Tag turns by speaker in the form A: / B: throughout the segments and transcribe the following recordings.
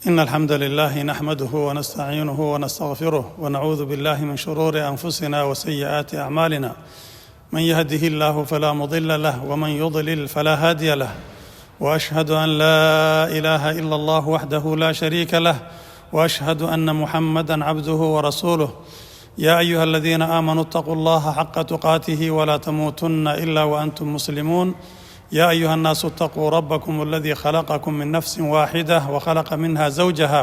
A: إن الحمد لله نحمده ونستعينه ونستغفره ونعوذ بالله من شرور أنفسنا وسيئات أعمالنا. من يهده الله فلا مضل له ومن يضلل فلا هادي له، وأشهد أن لا إله إلا الله وحده لا شريك له، وأشهد أن محمدًا عبده ورسوله. يا أيها الذين آمنوا اتقوا الله حق تقاته ولا تموتن إلا وأنتم مسلمون. يا أيها الناس اتقوا ربكم الذي خلقكم من نفس واحدة وخلق منها زوجها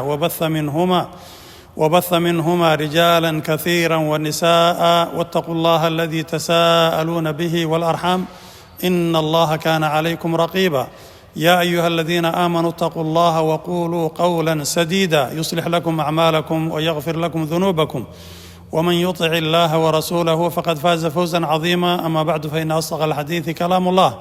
A: وبث منهما رجالا كثيرا ونساء، واتقوا الله الذي تساءلون به والأرحام إن الله كان عليكم رقيبا. يا أيها الذين آمنوا اتقوا الله وقولوا قولا سديدا يصلح لكم أعمالكم ويغفر لكم ذنوبكم، ومن يطع الله ورسوله فقد فاز فوزا عظيما. أما بعد، فإن أصدق الحديث كلام الله،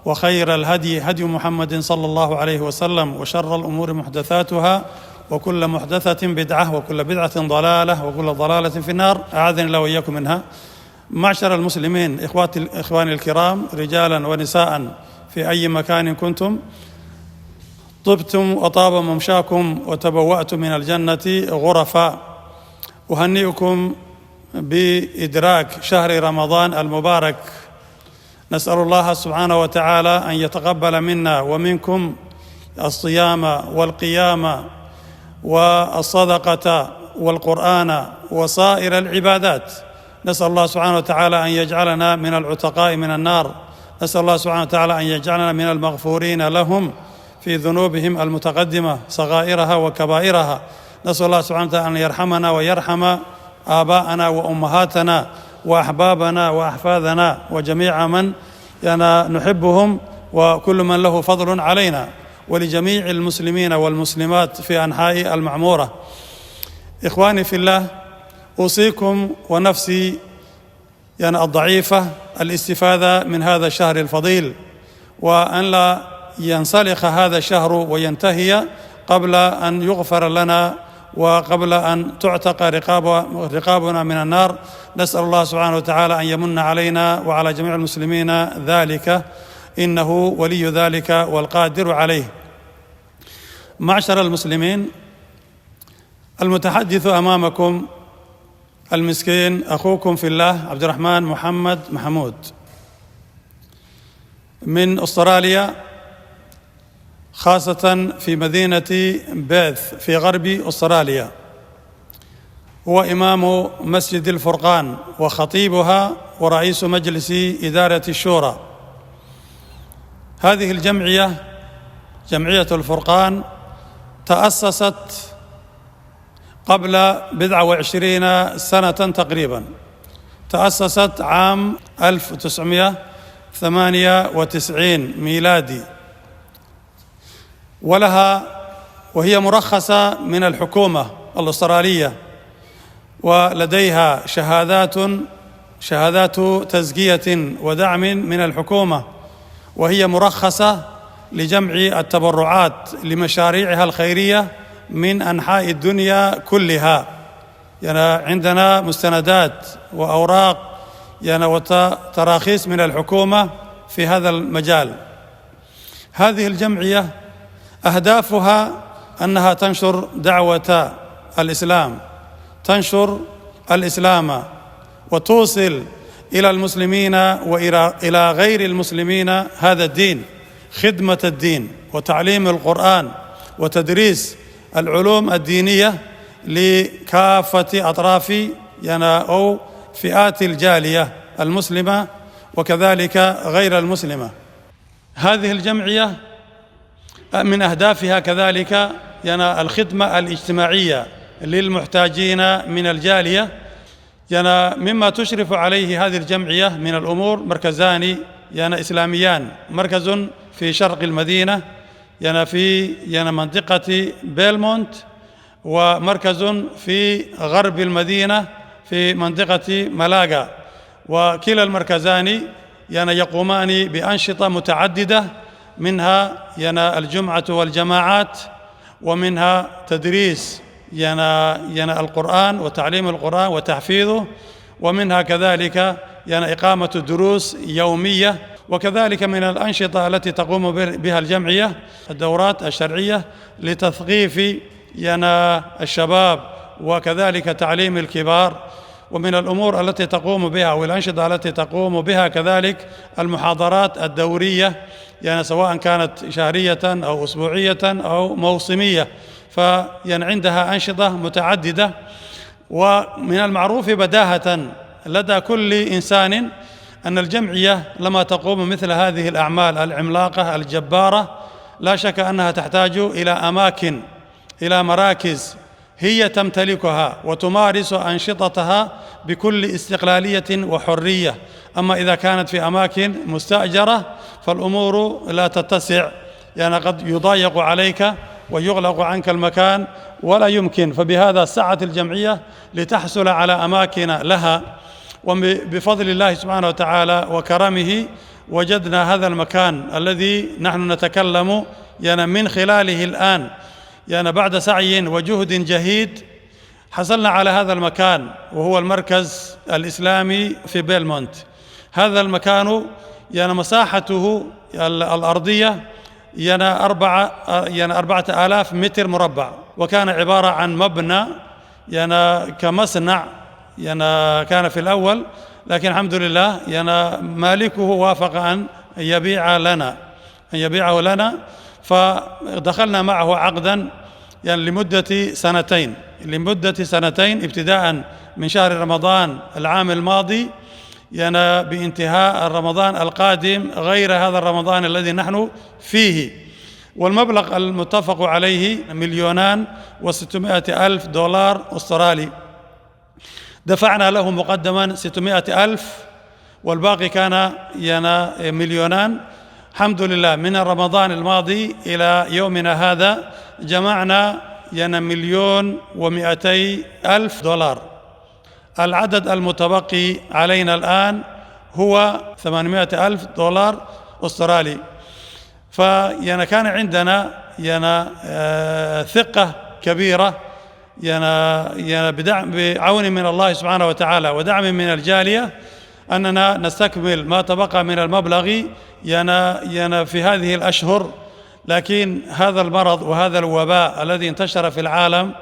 A: وخير الهدي هدي محمد صلى الله عليه وسلم، وشر الأمور محدثاتها، وكل محدثة بدعة، وكل بدعة ضلالة، وكل ضلالة في النار، أعاذني الله وإياكم منها. معشر المسلمين، إخواني الكرام، رجالا ونساء في أي مكان كنتم، طبتم وطاب ممشاكم وتبوأتم من الجنة غرفا. أهنئكم بإدراك شهر رمضان المبارك. نسأل الله سبحانه وتعالى أن يتقبل منا ومنكم الصيام والقيام والصدقة والقرآن وسائر العبادات. نسأل الله سبحانه وتعالى أن يجعلنا من العتقاء من النار. نسأل الله سبحانه وتعالى أن يجعلنا من المغفورين لهم في ذنوبهم المتقدمة صغائرها وكبائرها. نسأل الله سبحانه وتعالى أن يرحمنا ويرحم آباءنا وأمهاتنا وأحبابنا وأحفادنا وجميع من نحبهم، وكل من له فضل علينا، ولجميع المسلمين والمسلمات في أنحاء المعمورة. إخواني في الله، أوصيكم ونفسي الضعيفة الاستفادة من هذا الشهر الفضيل، وأن لا ينسلخ هذا الشهر وينتهي قبل أن يغفر لنا وقبل أن تعتق رقابنا من النار. نسأل الله سبحانه وتعالى أن يمن علينا وعلى جميع المسلمين ذلك، إنه ولي ذلك والقادر عليه. معشر المسلمين، المتحدث أمامكم المسكين أخوكم في الله عبد الرحمن محمد محمود من أستراليا، خاصة في مدينة بيث في غرب أستراليا. هو إمام مسجد الفرقان وخطيبها ورئيس مجلس إدارة الشورى. هذه الجمعية، جمعية الفرقان، تأسست قبل 27 سنة تقريبا. تأسست عام 1998 ميلادي، وهي مرخصة من الحكومة الأسترالية، ولديها شهادات تزكية ودعم من الحكومة، وهي مرخصة لجمع التبرعات لمشاريعها الخيرية من أنحاء الدنيا كلها. عندنا مستندات وأوراق وتراخيص من الحكومة في هذا المجال. هذه الجمعية أهدافها أنها تنشر دعوة الإسلام، تنشر الإسلام، وتوصل إلى المسلمين وإلى غير المسلمين هذا الدين، خدمة الدين وتعليم القرآن وتدريس العلوم الدينية لكافة أطراف أو فئات الجالية المسلمة وكذلك غير المسلمة. هذه الجمعية من أهدافها كذلك الخدمة الاجتماعية للمحتاجين من الجالية. مما تشرف عليه هذه الجمعية من الأمور مركزان إسلاميان: مركز في شرق المدينة في منطقة بيلمونت، ومركز في غرب المدينة في منطقة ملاغا. وكلا المركزان يقومان بأنشطة متعددة، منها الجمعة والجماعات، ومنها تدريس القرآن وتعليم القرآن وتحفيظه، ومنها كذلك إقامة دروس يومية. وكذلك من الأنشطة التي تقوم بها الجمعية الدورات الشرعية لتثقيف الشباب وكذلك تعليم الكبار. ومن الأمور التي تقوم بها والأنشطة التي تقوم بها كذلك المحاضرات الدورية، سواء كانت شهرية أو أسبوعية أو موسمية، عندها أنشطة متعددة. ومن المعروف بداهة لدى كل إنسان أن الجمعية لما تقوم مثل هذه الأعمال العملاقة الجبارة لا شك أنها تحتاج إلى أماكن، إلى مراكز هي تمتلكها وتمارس أنشطتها بكل استقلالية وحرية. أما إذا كانت في أماكن مستأجرة فالأمور لا تتسع، قد يضايق عليك ويغلق عنك المكان ولا يمكن. فبهذا سعت الجمعية لتحصل على أماكن لها، وبفضل الله سبحانه وتعالى وكرمه وجدنا هذا المكان الذي نحن نتكلم من خلاله الآن. بعد سعي وجهد جهيد حصلنا على هذا المكان، وهو المركز الإسلامي في بيلمونت. هذا المكان مساحته الأرضية 4000 متر مربع، وكان عبارة عن مبنى كمصنع كان في الأول، لكن الحمد لله مالكه وافق أن يبيعه لنا، فدخلنا معه عقدا لمدة سنتين ابتداء من شهر رمضان العام الماضي بانتهاء رمضان القادم غير هذا الرمضان الذي نحن فيه. والمبلغ المتفق عليه $2,600,000 أسترالي. دفعنا له مقدما 600,000 والباقي كان $2,000,000. الحمد لله من رمضان الماضي إلى يومنا هذا جمعنا $1,200,000. العدد المتبقي علينا الآن هو $800,000 أسترالي. كان عندنا ثقة كبيرة بعون من الله سبحانه وتعالى ودعم من الجالية أننا نستكمل ما تبقى من المبلغ في هذه الأشهر. لكن هذا المرض وهذا الوباء الذي انتشر في العالم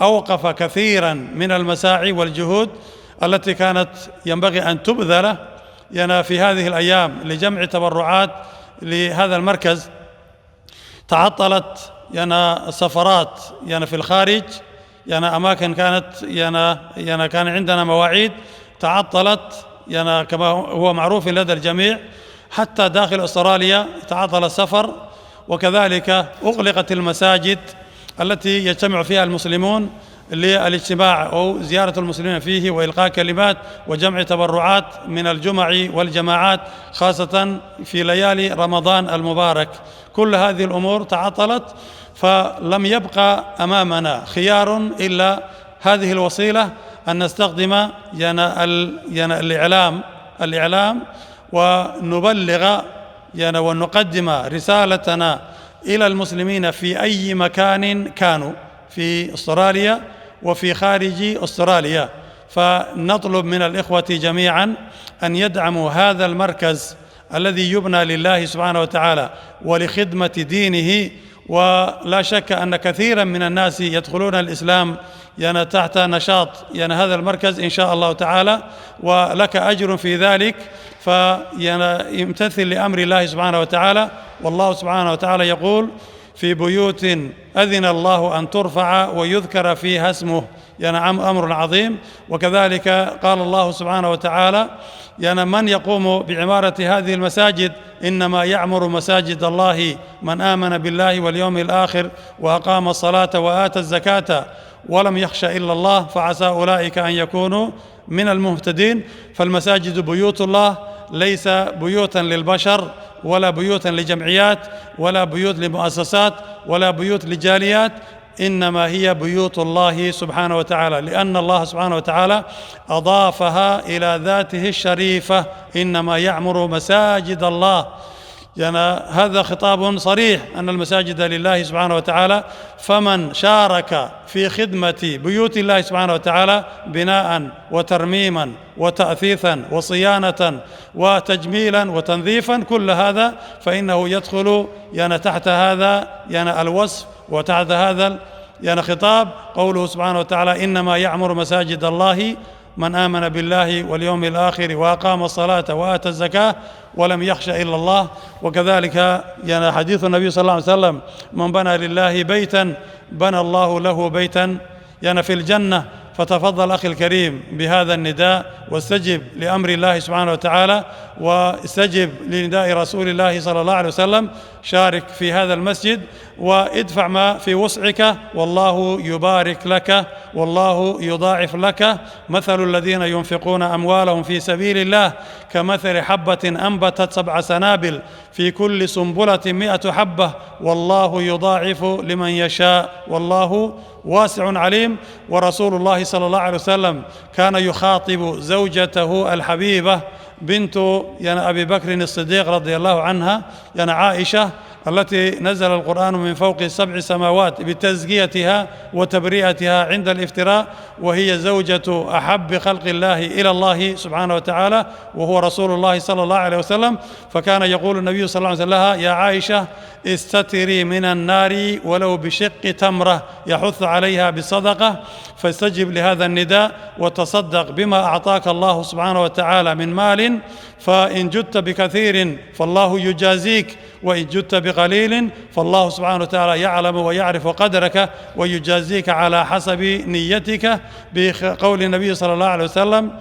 A: أوقف كثيرا من المساعي والجهود التي كانت ينبغي أن تبذل في هذه الأيام لجمع تبرعات لهذا المركز. تعطلت سفرات في الخارج، أماكن كانت كان عندنا مواعيد تعطلت كما هو معروف لدى الجميع، حتى داخل أستراليا تعطل السفر. وكذلك أغلقت المساجد التي يجتمع فيها المسلمون للاجتماع أو زيارة المسلمين فيه وإلقاء كلمات وجمع تبرعات من الجمع والجماعات، خاصة في ليالي رمضان المبارك. كل هذه الأمور تعطلت، فلم يبقى أمامنا خيار إلا هذه الوسيلة أن نستخدم الإعلام ونبلغ ونقدم رسالتنا إلى المسلمين في أي مكان كانوا في أستراليا وفي خارج أستراليا. فنطلب من الإخوة جميعا أن يدعموا هذا المركز الذي يبنى لله سبحانه وتعالى ولخدمة دينه. ولا شك أن كثيرا من الناس يدخلون الإسلام تحت نشاط هذا المركز إن شاء الله تعالى، ولك أجر في ذلك. فيمتثل لأمر الله سبحانه وتعالى. والله سبحانه وتعالى يقول: في بيوت أذن الله أن ترفع ويذكر فيها اسمه، أمر عظيم. وكذلك قال الله سبحانه وتعالى: من يقوم بعمارة هذه المساجد إنما يعمر مساجد الله من آمن بالله واليوم الآخر وأقام الصلاة وآتى الزكاة ولم يخش إلا الله فعسى أولئك أن يكونوا من المهتدين. فالمساجد بيوت الله، ليس بيوتا للبشر ولا بيوتا لجمعيات ولا بيوت لمؤسسات ولا بيوت لجاليات، إنما هي بيوت الله سبحانه وتعالى، لأن الله سبحانه وتعالى أضافها إلى ذاته الشريفة: إنما يعمر مساجد الله. هذا خطاب صريح أن المساجد لله سبحانه وتعالى، فمن شارك في خدمة بيوت الله سبحانه وتعالى بناء وترميما وتأثيثا وصيانة وتجميلا وتنظيفا، كل هذا فإنه يدخل تحت هذا الوصف وتحت هذا يعني خطاب قوله سبحانه وتعالى: إنما يعمر مساجد الله من آمن بالله واليوم الآخر وأقام الصلاة وآتى الزكاة ولم يخش إلا الله. وكذلك يعني حديث النبي صلى الله عليه وسلم: من بنى لله بيتا بنى الله له بيتا يعني في الجنة. فتفضل أخي الكريم بهذا النداء، واستجب لأمر الله سبحانه وتعالى، واستجب لنداء رسول الله صلى الله عليه وسلم. شارك في هذا المسجد وادفع ما في وسعك، والله يبارك لك والله يضاعف لك. مثل الذين ينفقون أموالهم في سبيل الله كمثل حبة أنبتت 7 سنابل في كل سنبلة 100 حبة والله يضاعف لمن يشاء والله واسع عليم. ورسول الله صلى الله عليه وسلم كان يخاطب زوجته الحبيبة بنت يعني أبي بكر الصديق رضي الله عنها، يعني عائشة، التي نزل القرآن من فوق 7 سماوات بتزكيتها وتبرئتها عند الافتراء، وهي زوجة أحب خلق الله إلى الله سبحانه وتعالى وهو رسول الله صلى الله عليه وسلم. فكان يقول النبي صلى الله عليه وسلم لها: يا عائشة استتري من النار ولو بشق تمرة، يحث عليها بالصدقة. فاستجب لهذا النداء وتصدق بما أعطاك الله سبحانه وتعالى من مال، فإن جدت بكثير فالله يجازيك، وإن جدت بقليل فالله سبحانه وتعالى يعلم ويعرف قدرك ويجازيك على حسب نيتك. بقول النبي صلى الله عليه وسلم: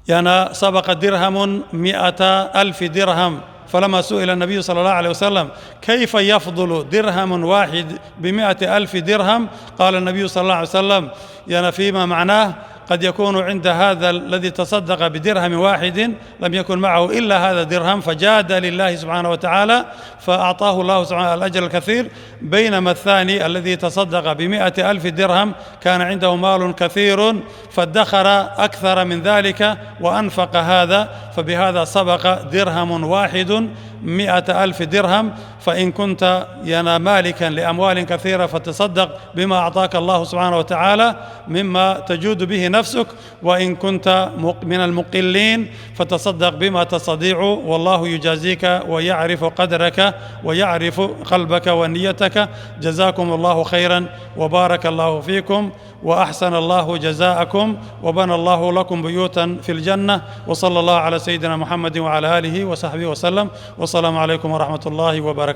A: يعني سبق درهم 100,000 درهم. فلما سئل النبي صلى الله عليه وسلم: كيف يفضل درهم واحد ب100,000 درهم؟ قال النبي صلى الله عليه وسلم: يعني فيما معناه قد يكون عند هذا الذي تصدق بدرهم واحد لم يكن معه إلا هذا درهم، فجاد لله سبحانه وتعالى فأعطاه الله سبحانه الأجر الكثير، بينما الثاني الذي تصدق ب100,000 درهم كان عنده مال كثير فادخر أكثر من ذلك وأنفق هذا، فبهذا سبق درهم واحد 100,000 درهم. فإن كنت يعني مالكا لأموال كثيرة فتصدق بما أعطاك الله سبحانه وتعالى مما تجود به نفسك، وإن كنت من المقلين فتصدق بما تستطيع، والله يجازيك ويعرف قدرك ويعرف قلبك ونيتك. جزاكم الله خيرا وبارك الله فيكم وأحسن الله جزاءكم وبنى الله لكم بيوتا في الجنة. وصلى الله على سيدنا محمد وعلى آله وصحبه وسلم، والسلام عليكم ورحمة الله وبركاته.